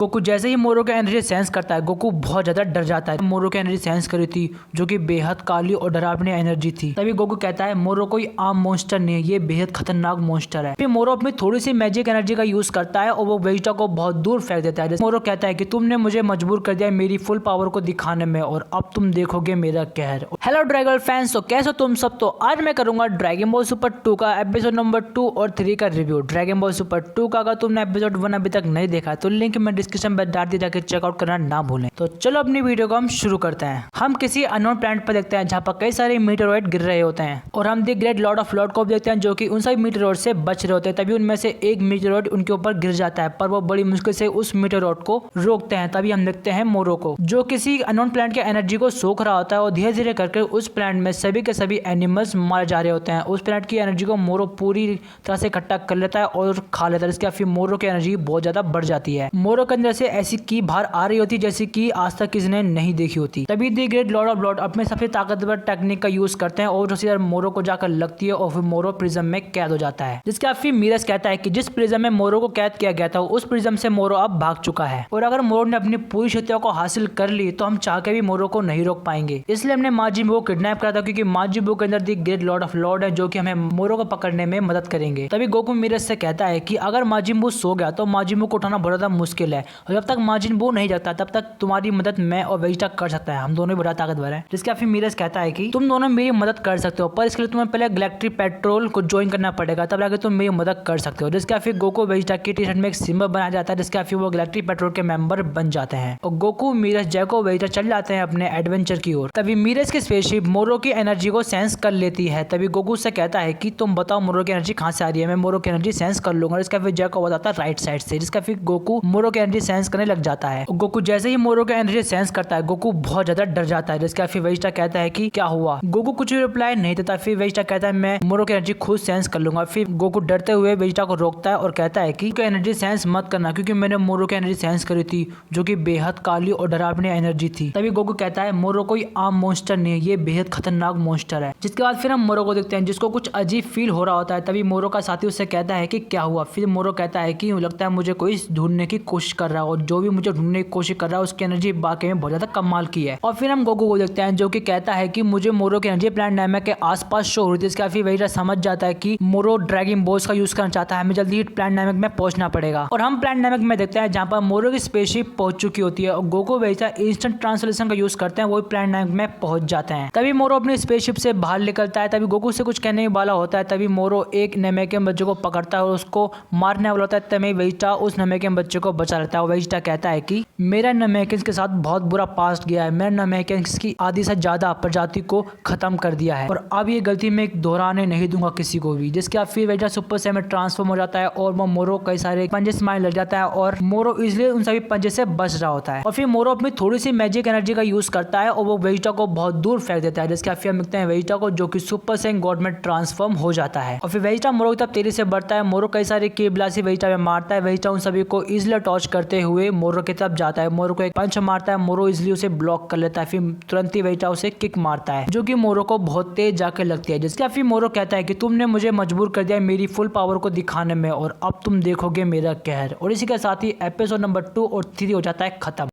Goku जैसे ही मोरो का एनर्जी सेंस करता है गोकू बहुत ज्यादा डर जाता है। मोरो की एनर्जी सेंस करी थी जो कि बेहद काली और डरावनी एनर्जी थी। तभी गोकू कहता है मोरो कोई आम मॉन्स्टर नहीं है, ये बेहद खतरनाक मॉन्स्टर है। फिर मोरो अपनी थोड़ी सी मैजिक एनर्जी का यूज करता है और वो वेजिटा को बहुत दूर फेंक देता है। मोरो कहता है कि तुमने मुझे मजबूर कर दिया मेरी फुल पावर को दिखाने में और अब तुम देखोगे मेरा कहर। हेलो ड्रैगन फैंस, तो कैसे हो तुम सब। तो आज मैं करूंगा ड्रैगन बॉल सुपर 2 का एपिसोड नंबर 2 और 3 का रिव्यू। ड्रैगन बॉल सुपर 2 का अगर तुमने एपिसोड 1 अभी तक नहीं देखा तो लिंक मैं डिस्क्रिप्शन में डाल दिया, जाकर चेकआउट करना ना भूलें। तो चलो अपनी वीडियो को हम शुरू करते हैं। हम किसी अननोन प्लैनेट पर देखते हैं जहाँ पर कई सारे मीटेरॉइड गिर रहे होते हैं और हम the great Lord of Lord को देखते हैं जो कि उन सभी मीटेरॉइड से बच रहे होते हैं। तभी उनमें से एक मीटेरॉइड उनके ऊपर गिर जाता है पर वो बड़ी मुश्किल से उस मीटेरॉइड को रोकते हैं। तभी हम देखते हैं मोरो को जो किसी अननोन प्लैनेट की एनर्जी को सोख रहा होता है और धीरे धीरे करके उस प्लैनेट में सभी के सभी एनिमल्स मारे जा रहे होते हैं। उस प्लैनेट की एनर्जी को मोरो पूरी तरह से इकट्ठा कर लेता है और खा लेता है। इसके बाद फिर मोरो की एनर्जी बहुत ज्यादा बढ़ जाती है। मोरो के अंदर से ऐसी की बाहर आ रही होती जैसी कि आज तक किसी ने नहीं देखी होती। तभी the great Lord of Lord अपने सबसे ताकतवर टेक्निक का यूज करते हैं और सीधा मोरो को जाकर लगती है और फिर मोरो प्रिज्म में कैद हो जाता है। जिसके बाद फिर मीरस कहता है कि जिस प्रिज्म में मोरो को कैद किया गया था उस प्रिज्म से मोरो अब भाग चुका है और अगर मोरो ने अपनी पूरी शक्तियों को हासिल कर ली तो हम चाह के भी मोरो को नहीं रोक पाएंगे। इसलिए हमने माजिन बू को किडनैप करा था क्योंकि माजिन बू के अंदर the great Lord of Lord है जो कि हमें मोरो को पकड़ने में मदद करेंगे। तभी गोकू मीरस से कहता है कि अगर माजिन बू सो गया तो माजिन बू को उठाना बहुत ज्यादा मुश्किल है और जब तक माजिन बू नहीं जगता तब तक तुम्हारी मदद मैं और वेजिटा कर सकता है। हम दोनों बड़ा ताकतवर हैं। जिसके फिर मीरस कहता है कि तुम दोनों मेरी मदद कर सकते हो पर इसके लिए तुम्हें पहले गैलेक्टिक पेट्रोल को ज्वाइन करना पड़ेगा तब जाकर तुम मेरी मदद कर सकते हो। जिसके फिर गोकू वेजिटा की टी शर्ट में एक सिंबल बनाया जाता है जिसके फिर वो गैलेक्टिक पेट्रोल के मेंबर बन जाते हैं और गोकू मीरस जैको वेजिटा चल जाते हैं अपने एडवेंचर की ओर। तभी मीरस की स्पेसशिप मोरो की एनर्जी को सेंस कर लेती है। तभी गोकू से कहता है कि तुम बताओ मोरो की एनर्जी कहाँ से आ रही है, मैं मोरो की एनर्जी सेंस कर लूंगा। इसका फिर जैको बताता है राइट साइड से। जिसका फिर गोकू मोरो की एनर्जी सेंस करने लग जाता है। गोकू जैसे ही मोरो की एनर्जी सेंस करता है गोकू बहुत ज्यादा डर जाता है। जिसका फिर वेजिटा कहता है कि क्या हुआ। गोकू कुछ भी रिप्लाई नहीं देता। फिर वेजिटा कहता है मैं मोरो की एनर्जी खुद सेंस कर लूंगा। फिर गोकू डरते हुए वेजिटा को रोकता है और कहता है कि एनर्जी सेंस मत करना क्योंकि मैंने मोरो की एनर्जी सेंस करी थी जो कि बेहद काली और डरावनी एनर्जी थी। तभी गोकू कहता है मोरो कोई आम मॉन्स्टर नहीं है, ये बेहद खतरनाक मॉन्स्टर है। जिसके बाद फिर हम मोरो को देखते हैं जिसको कुछ अजीब फील हो रहा होता है। तभी मोरो का साथी उससे कहता है कि क्या हुआ। फिर मोरो कहता है कि लगता है मुझे कोई ढूंढने की कोशिश कर रहा है और जो भी मुझे ढूंढने की कोशिश कर रहा है उसकी एनर्जी बाकी में बहुत ज्यादा कमाल की है। और फिर हम गोकू को देखते हैं जो कि कहता है कि मुझे मोरो की एनर्जी प्लैनेट नाइमेक के आसपास शो हो रही थी। इसका फिर वेजिटा समझ जाता है कि मोरो ड्रैगन बॉल्स का यूज करना चाहता है, हमें जल्दी ही प्लैनेट नाइमेक में पहुंचना पड़ेगा। और हम प्लैनेट नाइमेक में देखते हैं जहां पर मोरो की स्पेसशिप पहुंच चुकी होती है और गोकू वेजिटा इंस्टेंट ट्रांसलेशन का यूज करते हैं, वो प्लैनेट नाइमेक में पहुंच जाते हैं। तभी मोरो अपनी स्पेसशिप से बाहर निकलता है। तभी गोकू से कुछ कहने वाला होता है। तभी मोरो एक नामेकियन बच्चे को पकड़ता है और उसको मारने वाला होता है। तभी वेजिटा उस नामेकियन बच्चे को बचा लेता है और वेजिटा कहता है कि मेरा नामेकियंस के साथ बहुत बुरा पास्ट गया है, मैंने नामेकियंस की आधी से ज्यादा प्रजाति को खत्म कर दिया है और अब ये गलती मैं दोहराने नहीं दूंगा किसी को भी। जिसके बाद फिर वेजिटा सुपर सैयन में ट्रांसफॉर्म हो जाता है और वो मोरो कई सारे पंजे से मारने लग जाता है और मोरो इसलिए उन सभी पंजे से बच रहा होता है। और फिर मोरो अपनी थोड़ी सी मैजिक एनर्जी का यूज करता है और वो वेजिटा को बहुत दूर फेंक देता है। जिसके फिर हम देखते हैं वेजिटा को जो कि सुपर सैयन गॉड में ट्रांसफॉर्म हो जाता है और फिर वेजिटा मोरो की तरफ तेजी से बढ़ता है। मोरो कई सारे की ब्लासी वेजिटा में मारता है। वेजिटा उन सभी को इजिली टॉर्च करते हुए मोरो की तरफ जाता है। मोरो को एक पंच मारता है, मोरो इजिली उसे ब्लॉक कर लेता है। फिर तुरंत ही वेजिटा उसे किक मारता है जो कि मोरो को बहुत तेज जाकर लगती है। जिसके फिर मोरो कहता है कि तुमने मुझे मजबूर कर दिया मेरी फुल पावर को दिखाने में और अब तुम देखोगे मेरा कहर। और इसी के साथ ही एपिसोड नंबर 2 और 3 हो जाता है खत्म।